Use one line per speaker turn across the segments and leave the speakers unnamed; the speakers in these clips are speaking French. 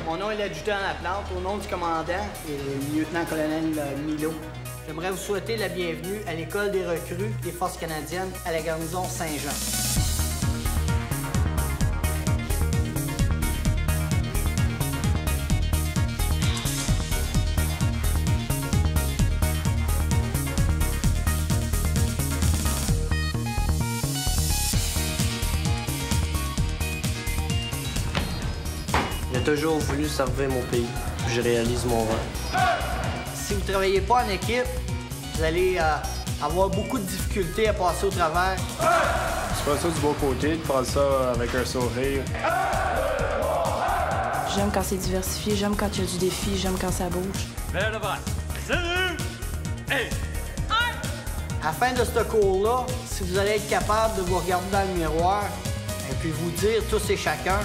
Mon nom est l'adjudant à la plante, au nom du commandant et lieutenant-colonel Milo. J'aimerais vous souhaiter la bienvenue à l'École des recrues des Forces canadiennes à la garnison Saint-Jean.
J'ai toujours voulu servir mon pays. Je réalise mon rêve.
Si vous ne travaillez pas en équipe, vous allez avoir beaucoup de difficultés à passer au travers.
Je prends ça du bon côté, de prendre ça avec un sourire.
J'aime quand c'est diversifié, j'aime quand il y a du défi, j'aime quand ça bouge.
Vers le bras. Salut! Hey!
À la fin de ce cours-là, si vous allez être capable de vous regarder dans le miroir et puis vous dire tous et chacun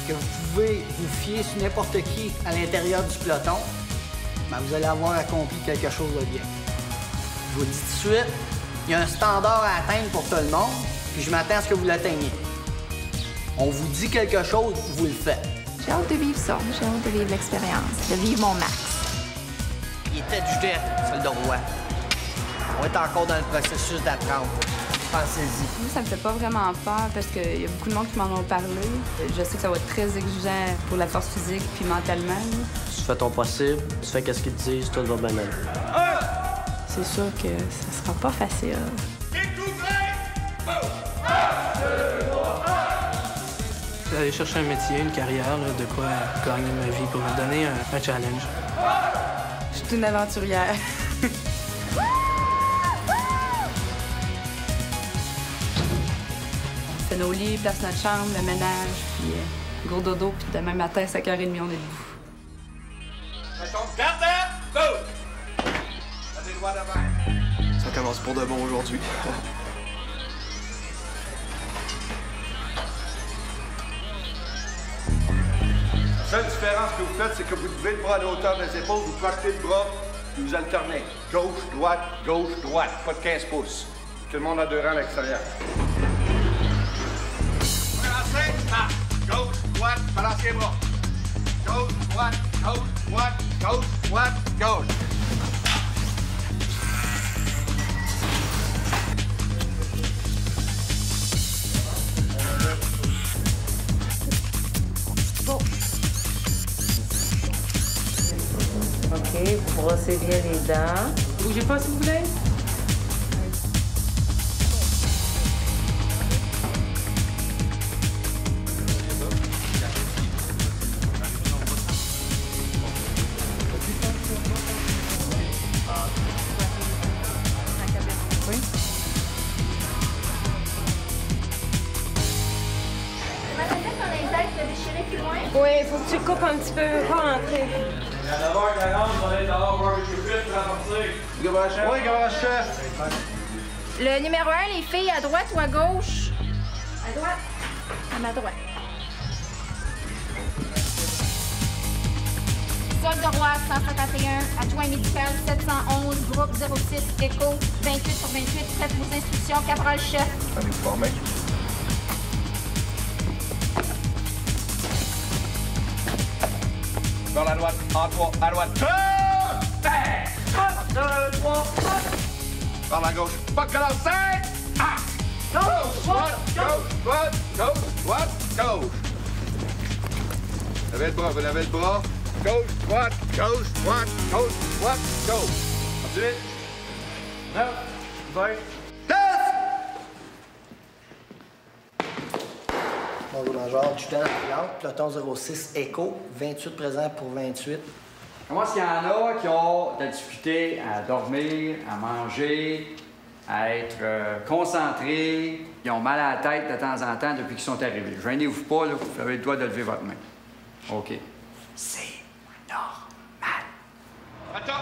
que vous pouvez vous fier sur n'importe qui à l'intérieur du peloton, ben vous allez avoir accompli quelque chose de bien. Je vous le dis tout de suite, il y a un standard à atteindre pour tout le monde, puis je m'attends à ce que vous l'atteigniez. On vous dit quelque chose, vous le faites.
J'ai hâte de vivre ça, j'ai hâte de vivre l'expérience, de vivre mon max.
Il est adjudant, soldat roi. On est encore dans le processus d'apprendre. Pensez-y.
Moi, ça me fait pas vraiment peur parce qu'il y a beaucoup de monde qui m'en ont parlé. Je sais que ça va être très exigeant pour la force physique puis mentalement.
Tu fais ton possible, tu fais qu'est-ce qu'ils te disent, tout va bien aller.
C'est sûr que ça sera pas facile.
Aller chercher un métier, une carrière, là, de quoi gagner ma vie pour me donner un challenge.
Je suis une aventurière. On fait nos lits, place notre chambre, le ménage, puis gros dodo, puis demain matin, à 5h30, on est debout.
Ça commence pour de bon aujourd'hui.
La seule différence que vous faites, c'est que vous levez le bras à la hauteur des épaules, vous partez le bras, puis vous alternez. Gauche, droite, pas de 15 pouces. Tout le monde a 2 rangs à l'extérieur. Gauche, droite, balancez les bras. Gauche, droite, gauche.
OK, vous brossez bien les dents.
Bougez pas, s'il vous plaît. Oui.
Oui, il faut que tu coupes un petit peu, pas rentrer.
À 9h40, on va aller dehors voir le cupid pour avancer.
Oui, grand chef.
Le numéro 1, les filles, à droite ou à gauche? À droite. À ma droite. Soldat roi 151, adjoint médical 711, groupe 06, écho 28/28, faites vos instructions, caporal-chef.
Allez vous former. Vers la droite, en 3, à droite. Par la gauche, pas de lancer! Ah! Gauche, droite. Levez le bras, vous levez le bras. Gauche, droite. Continuez. 9, 20.
Bonjour, Major, adjudant à la plante, peloton 06, écho, 28 présents pour 28.
Comment est-ce qu'il y en a qui ont de la difficulté à dormir, à manger, à être concentrés, qui ont mal à la tête de temps en temps depuis qu'ils sont arrivés? Gênez-vous pas, là, vous avez le droit de lever votre main. OK. C'est normal.
Attends!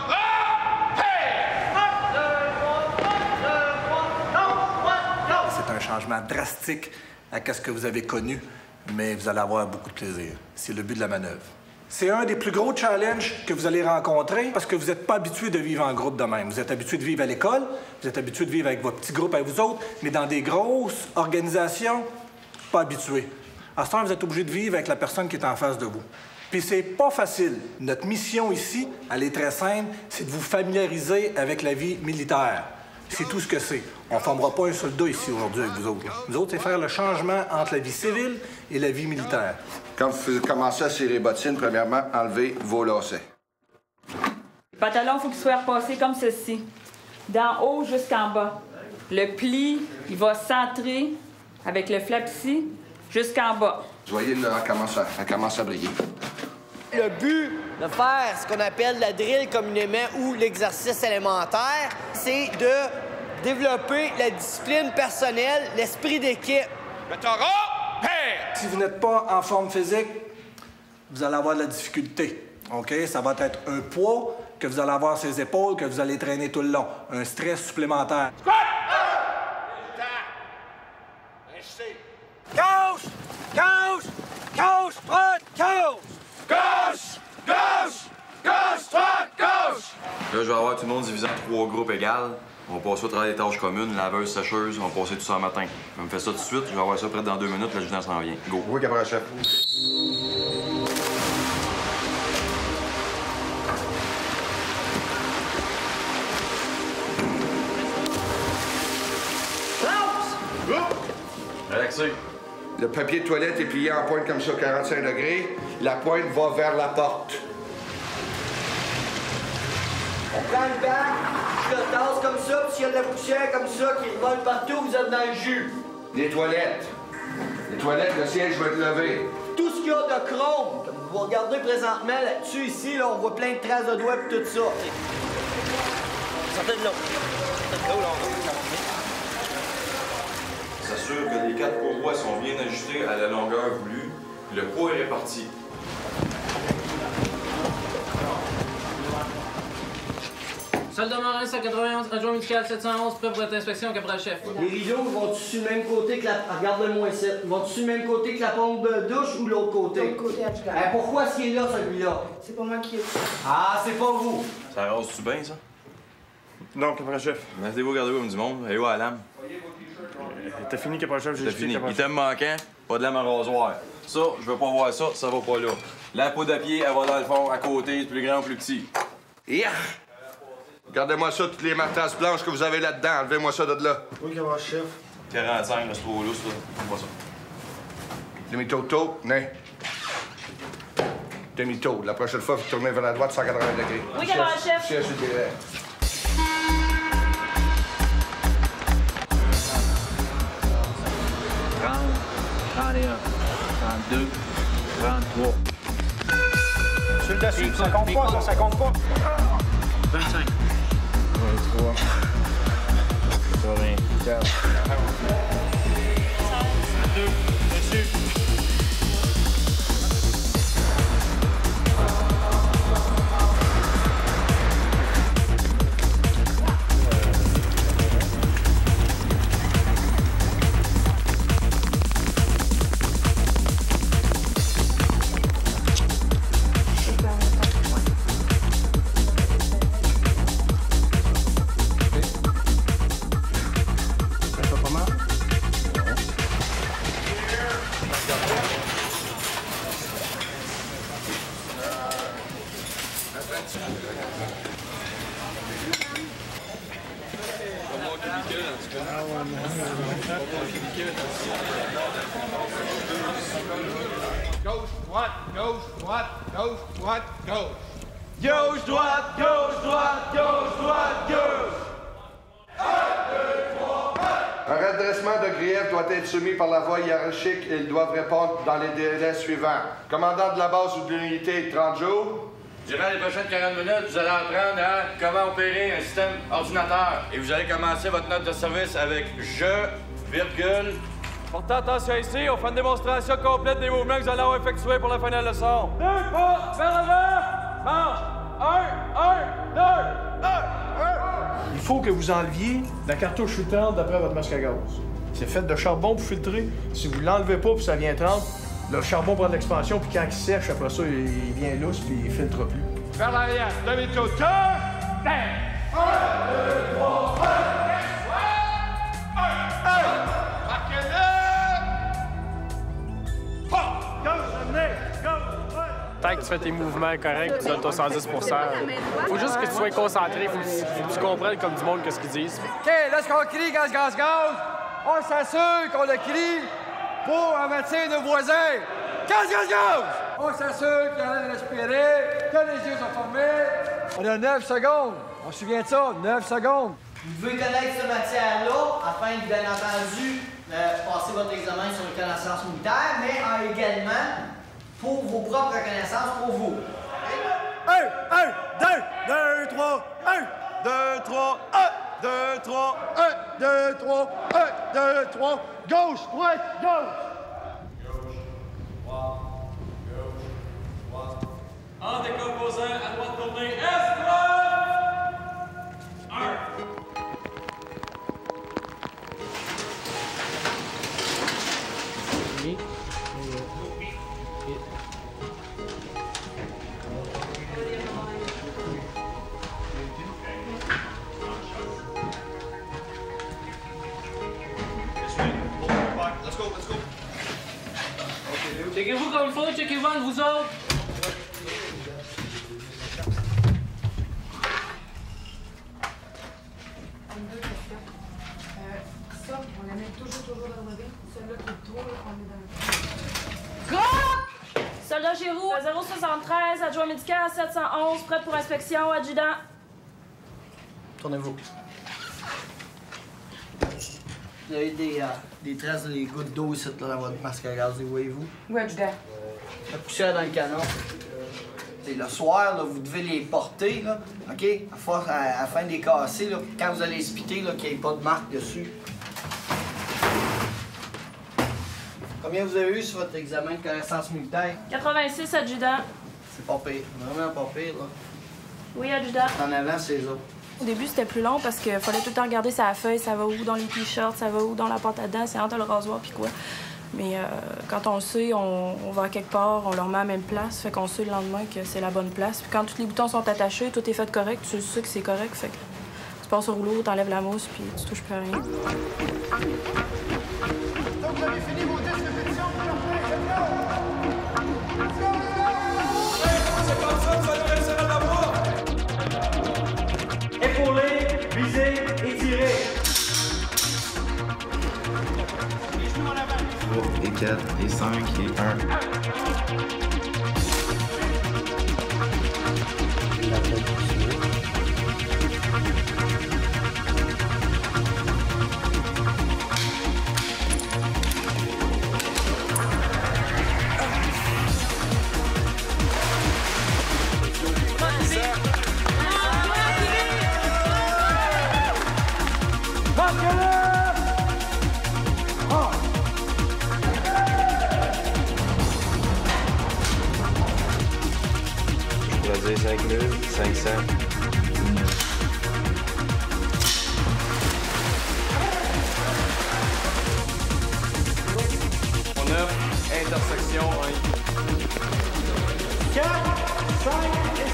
C'est un changement drastique à ce que vous avez connu, mais vous allez avoir beaucoup de plaisir. C'est le but de la manœuvre. C'est un des plus gros challenges que vous allez rencontrer parce que vous n'êtes pas habitué de vivre en groupe de même. Vous êtes habitué de vivre à l'école, vous êtes habitué de vivre avec votre petit groupe avec vous autres, mais dans des grosses organisations, pas habitué. À ce temps, vous êtes obligé de vivre avec la personne qui est en face de vous. Puis c'est pas facile. Notre mission ici, elle est très simple, c'est de vous familiariser avec la vie militaire. C'est tout ce que c'est. On ne formera pas un soldat ici aujourd'hui avec vous autres. Là. Nous autres, c'est faire le changement entre la vie civile et la vie militaire.
Quand vous commencez à serrer les bottines, premièrement, enlevez vos lacets.
Le pantalon, il faut qu'il soit repassé comme ceci, d'en haut jusqu'en bas. Le pli, il va centrer avec le flap ici jusqu'en bas.
Vous voyez, là, elle commence à briller.
Le but de faire ce qu'on appelle la drill communément ou l'exercice élémentaire, c'est de développer la discipline personnelle, l'esprit d'équipe.
Si vous n'êtes pas en forme physique, vous allez avoir de la difficulté. OK? Ça va être un poids que vous allez avoir sur les épaules, que vous allez traîner tout le long. Un stress supplémentaire.
Gauche! Gauche! Gauche! Droite! Gauche! Gauche! Gauche! Gauche! Droite! Gauche!
Là, je vais avoir tout le monde divisé en 3 groupes égaux. On va passer au travail des tâches communes, laveuse, sécheuse, on va passer tout ça le matin. Je me fais ça tout de suite, je vais avoir ça près dans 2 minutes, l'adjudant s'en vient. Go!
Oui, caporal-chef.
Relaxez.
Le papier de toilette est plié en pointe comme ça, 45 degrés. La pointe va vers la porte.
On prend le bac, je le tasse comme ça, puis s'il y a de la poussière comme ça qui vole partout, vous êtes dans le jus.
Les toilettes. Les toilettes, le siège va être levé.
Tout ce qu'il y a de chrome, comme vous regardez présentement là-dessus, ici, là, on voit plein de traces de doigts et tout ça. Sortez de l'eau.
S'assure que les 4 courroies sont bien ajustées à la longueur voulue. Le poids est réparti.
Soldat marin 191, adjoint médical 711, prêt pour votre inspection, caporal-chef.
Les rideaux vont-tu sur le même côté que la... Regarde-moi ici. Vont-tu sur le même côté que la pompe de douche ou l'autre côté?
L'autre côté, adjudant.
Pourquoi est-ce qu'il est là, celui-là?
C'est pas moi qui ai dit.
Ah, c'est pas vous.
Ça rase-tu bien, ça?
Non, caporal-chef.
Mettez-vous au garde-robe du monde. Allez où à la lame?
T'as fini, caporal-chef, j'ai
T'as fini. Item manquant, pas de lame à rasoir. Ça, je veux pas voir ça, ça va pas là. La peau à pied, elle va dans le fond, à côté, plus grand ou plus petit.
Yeah! Regardez-moi ça, toutes les matasses blanches que vous avez là-dedans. Enlevez-moi ça de là.
Oui, caporal-chef.
45, c'est trop lousse, là. Fais-moi ça.
Demi-tour, né. Demi-tour. La prochaine fois, vous tournez vers la droite, 180 degrés.
Oui, caporal-chef.
Siège sur le derrière.
Sur le dessus, ça compte pas, ça compte pas.
25.
23. 84. 22. Dessus.
Gauche, droite, gauche, droite, gauche, droite, gauche.
Gauche, droite, gauche, droite, gauche, droite, gauche. 1, 2, 3, 1.
Un redressement de grief doit être soumis par la voie hiérarchique et ils doivent répondre dans les délais suivants. Commandant de la base ou de l'unité, 30 jours.
Durant les prochaines 40 minutes, vous allez apprendre à comment opérer un système ordinateur. Et vous allez commencer votre note de service avec je, virgule.
Portez attention ici, on fait une démonstration complète des mouvements que vous allez avoir effectués pour la fin de la leçon. 2 pas vers l'avant, marche. 1, 2, 1.
Il faut que vous enleviez la cartouche filtrante d'après votre masque à gaz. C'est fait de charbon pour filtrer. Si vous l'enlevez pas puis ça vient trempe, le charbon prend de l'expansion puis quand il sèche, après ça, il vient lousse puis il filtre plus.
Vers l'arrière, demi-tour, turn, 1, 2, 3, 1. Marquez-le!
Gauche, amenez! Gauche!
Thank
tu fais tes mouvements corrects, tu donnes ton 110 %. Faut juste que tu sois concentré, faut que tu comprennes comme du monde qu'est-ce qu'ils disent.
OK, là, ce qu'on crie, gaz, gaz, gaz, on s'assure qu'on le crie pour avertir nos voisins. Gaz, gaz, gaz! On s'assure qu'il y en a de respirer, que les yeux sont fermés. On a 9 secondes. On se souvient de ça, 9 secondes.
Vous devez connaître cette matière-là afin de, bien entendu, passer votre examen sur les connaissances militaires, mais également pour vos propres connaissances pour vous.
1, 2, 3, 1, 2, 3, 1, 2, 3, 1, 2, 3, 1, 2, 3, gauche, droite, gauche.
En décomposant, à droite tournée, escouade! 1.
Checkez-vous comme il faut, checkez-vous entre vous autres.
Ça, on la met toujours dans le ring. Celle-là qui est trop, on est dans le...
Go! Soldat Giroux, 073, adjoint médical 711, prêt pour inspection, adjudant.
Tournez-vous. Vous avez des traces, des gouttes d'eau ici dans votre masque à gaz, les voyez-vous?
Oui, adjudant.
La poussière dans le canon. Et le soir, là, vous devez les porter, là, OK? Afin de les casser, là, quand vous allez les spiter, qu'il n'y ait pas de marque dessus. Combien vous avez eu sur votre examen de connaissances militaires?
86, adjudant.
C'est pas pire. Vraiment pas pire, là.
Oui, adjudant.
En avant, c'est les autres.
Au début, c'était plus long parce qu'il fallait tout le temps regarder sa feuille, ça va où dans les t-shirts, ça va où dans la pâte à dents, c'est entre le rasoir puis quoi. Mais quand on le sait, on va à quelque part, on le remet à la même place, fait qu'on sait le lendemain que c'est la bonne place. Puis quand tous les boutons sont attachés, tout est fait correct, tu sais que c'est correct, fait que tu passes au rouleau, t'enlèves la mousse puis tu touches plus à rien.
Donc vous avez fini vos 10 répétitions pour leur
C'est comme ça que vous allez réussir à l'avoir!
Épauler, viser et tirer.
3 et 4 et 5 et 1. Je pourrais dire 5500.
On a intersection 1.
4, 5 et 6.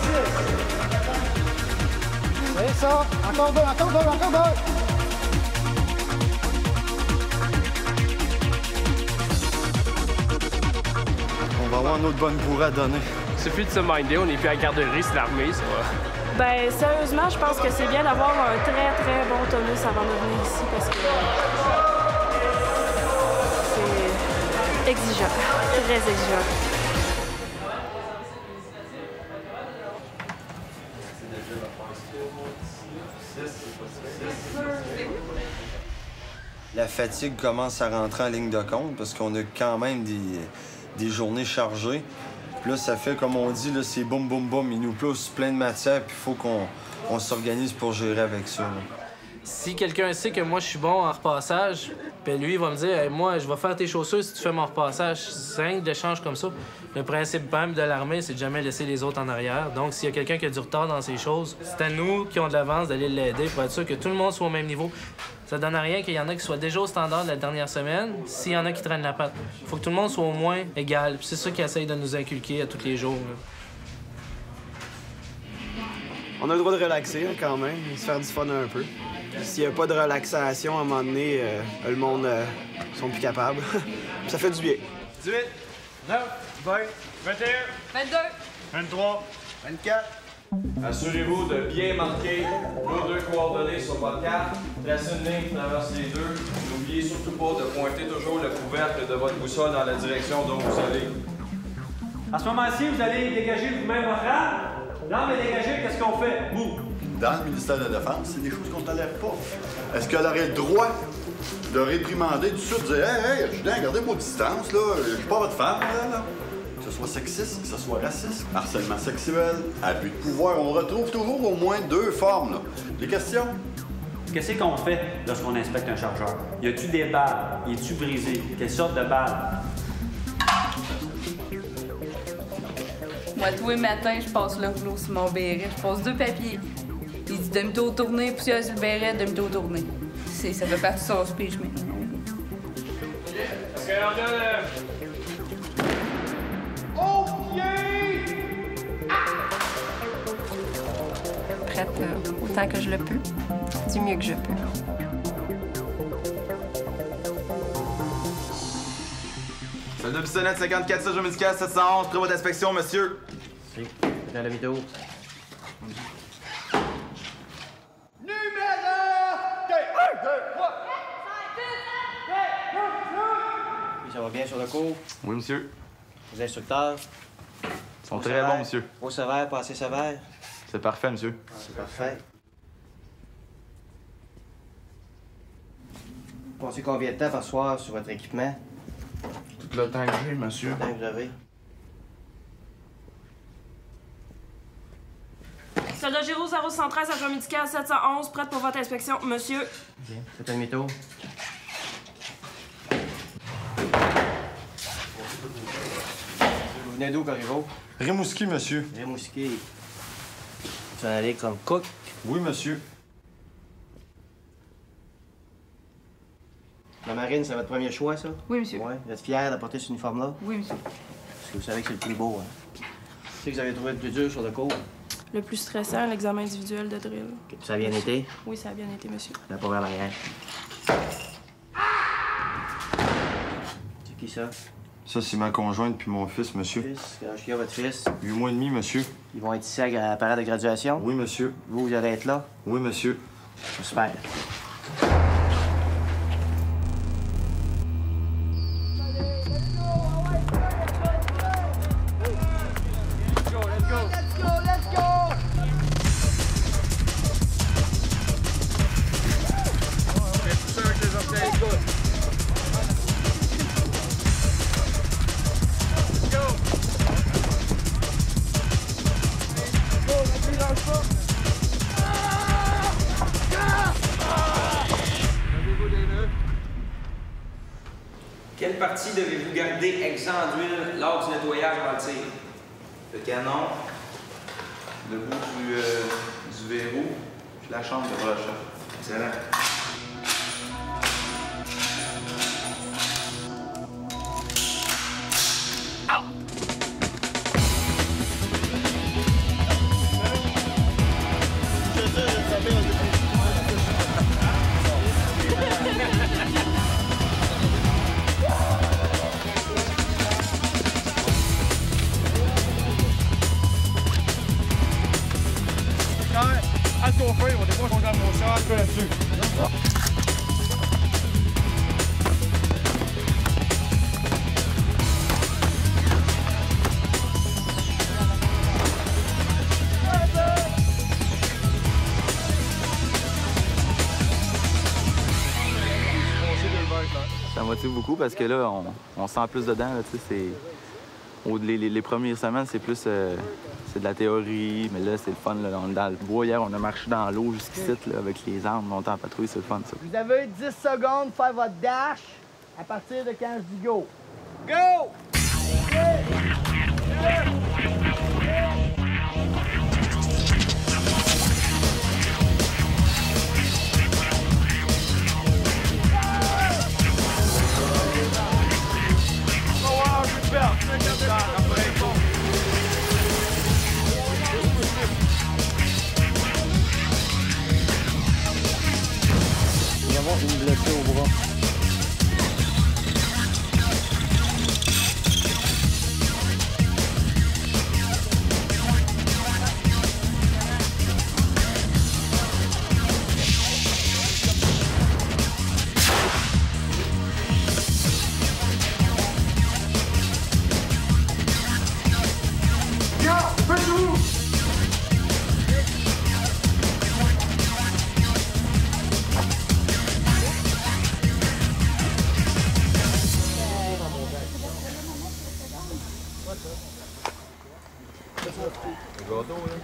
C'est ça. Encore deux, encore deux, encore deux.
On va avoir une autre bonne bourrée à donner.
Il suffit de se minder, on n'est plus à la garderie, c'est l'armée, ça va.
Ben sérieusement, je pense que c'est bien d'avoir un très très bon tonus avant de venir ici parce que c'est exigeant, très exigeant.
La fatigue commence à rentrer en ligne de compte parce qu'on a quand même des journées chargées. Puis là, ça fait, comme on dit, là, c'est boum, boum, boum. Il nous pousse plein de matière, puis il faut qu'on s'organise pour gérer avec ça. Là.
Si quelqu'un sait que moi, je suis bon en repassage, puis lui, il va me dire hey, « Moi, je vais faire tes chaussures si tu fais mon repassage. » C'est rien d'échange comme ça. Le principe même de l'armée, c'est de jamais laisser les autres en arrière. Donc, s'il y a quelqu'un qui a du retard dans ses choses, c'est à nous qui ont de l'avance d'aller l'aider pour être sûr que tout le monde soit au même niveau. Ça donne à rien qu'il y en a qui soient déjà au standard de la dernière semaine s'il y en a qui traînent la patte. Il faut que tout le monde soit au moins égal. Puis c'est ça qu'ils essayent de nous inculquer à tous les jours. Là.
On a le droit de relaxer quand même, se faire du fun un peu. S'il n'y a pas de relaxation, à un moment donné, le monde sont plus capables. Ça fait du bien.
18, 9, 20, 21,
22,
23.
24.
Assurez-vous de bien marquer vos deux coordonnées sur votre carte. Tracez une ligne qui traverse les deux. N'oubliez surtout pas de pointer toujours le couvercle de votre boussole dans la direction dont vous allez.
À ce moment-ci, vous allez dégager vous-même votre arme. L'arme est dégagée, qu'est-ce qu'on fait? Vous?
Dans le ministère de la Défense, c'est des choses qu'on ne tolère pas. Est-ce qu'elle aurait le droit de réprimander tout de suite, de dire Hey, je suis dingue, gardez vos distances, là, je suis pas votre femme, là. Que ce soit sexiste, que ce soit raciste, harcèlement sexuel, abus de pouvoir, on retrouve toujours au moins deux formes, là. Des questions?
Qu'est-ce qu'on fait lorsqu'on inspecte un chargeur? Y a-t-il des balles? Y est-tu brisé? Quelle sorte de balles?
Moi, tous les matins, je passe le rouleau sur mon béret. Je passe 2 papiers. Il dit demi-tour tourné, poussière sur le béret, demi-tour tourné. Ça fait partie de son speech maintenant.
Est-ce qu'elle en donne...
Prête autant que je le peux, du mieux que je peux.
Soldat pistonnette 54, séjour médical 711, prêt votre inspection, monsieur.
Si, dans la vidéo. Ça va bien sur le cours?
Oui, monsieur.
Les instructeurs?
Ils sont très bons, monsieur.
Trop sévère, pas assez sévère?
C'est parfait, monsieur.
C'est parfait. Vous passez combien de temps par soir sur votre équipement?
Tout le temps que j'ai, monsieur.
Le temps que vous avez.
Soldat Giraud 0113, adjoint médical 711, prête pour votre inspection, monsieur.
Bien. Faites un demi-tour. Vous venez d'où, Corriveau?
Rimouski, monsieur.
Rimouski. Tu vas aller comme cook?
Oui, monsieur.
La marine, c'est votre premier choix, ça?
Oui, monsieur.
Oui. Vous êtes fier de porter cet uniforme-là?
Oui, monsieur.
Parce que vous savez que c'est le plus beau, hein? Qu'est-ce que vous avez trouvé le plus dur sur le cours?
Le plus stressant, l'examen individuel de drill.
Okay. Ça a bien été?
Oui, ça a bien été, monsieur.
La pas vers l'arrière. C'est qui ça?
Ça, c'est ma conjointe puis mon fils, monsieur.
Fils? Quel âge qu'il a, votre fils?
8 mois et demi, monsieur.
Ils vont être ici à la parade de graduation?
Oui, monsieur.
Vous allez être là?
Oui, monsieur.
J'espère.
Quelle partie devez-vous garder exempt d'huile lors du nettoyage avant le tir?
Le canon, le bout du verrou, puis la chambre de brochage. Excellent.
À ton feu, on dépose ton mon char, je fais là-dessus.
Ça motive beaucoup parce que là, on sent plus dedans. Là, les premières semaines, c'est plus c'est de la théorie, mais là, c'est le fun. Là. On est dans le bois. Hier, on a marché dans l'eau jusqu'ici avec les armes, monter en patrouille, c'est le fun, ça.
Vous avez 10 secondes pour faire votre dash à partir de quand je dis go. Go!
Il va y avoir une blessure au bras.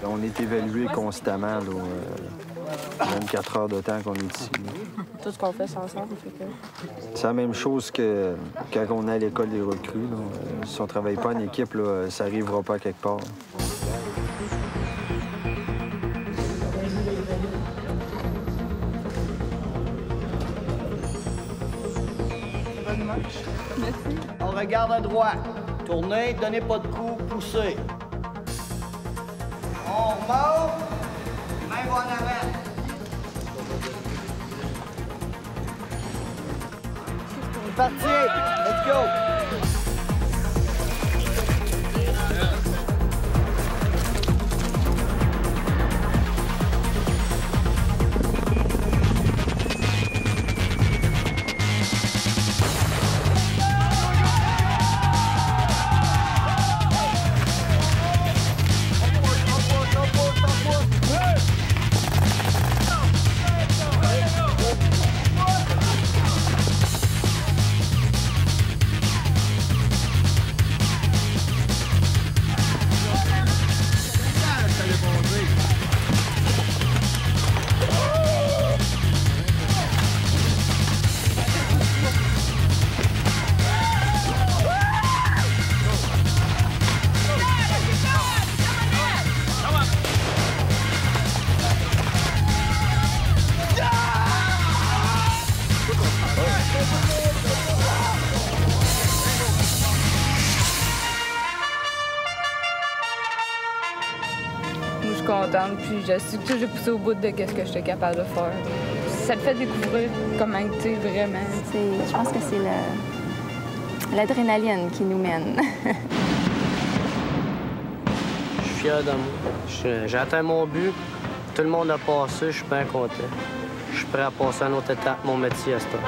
On est évalué constamment, là, 24 heures de temps qu'on est ici.
Tout ce qu'on fait, c'est ensemble.
C'est la même chose que quand on est à l'école des recrues. Là. Si on ne travaille pas en équipe, là, ça n'arrivera pas à quelque part.
Merci. On regarde à droite. Tournez, donnez pas de coups, poussez. On remonte. Main va en avant. C'est parti. Let's go.
Contente, puis je suis toujours poussée au bout de ce que j'étais capable de faire. Ça te fait découvrir comment tu es vraiment.
Je pense que c'est l'adrénaline qui nous mène.
Je suis fier de moi. J'ai atteint mon but. Tout le monde a passé, je suis bien content. Je suis prêt à passer à une autre étape, mon métier à ce temps.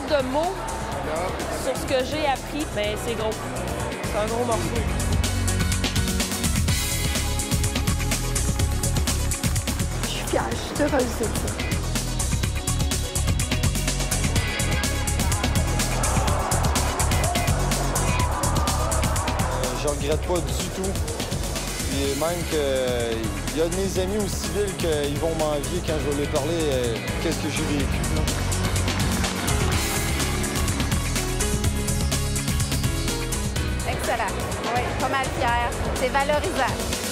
De mots sur ce que j'ai appris, ben c'est gros. C'est un gros morceau.
Je suis fière, je suis heureuse de ça.
Je regrette pas du tout. Puis même qu'il y a de mes amis au civil qu'ils vont m'envier quand je vais leur parler qu'est-ce que j'ai vécu. Là.
Excellent. Oui, pas mal fière. C'est valorisant.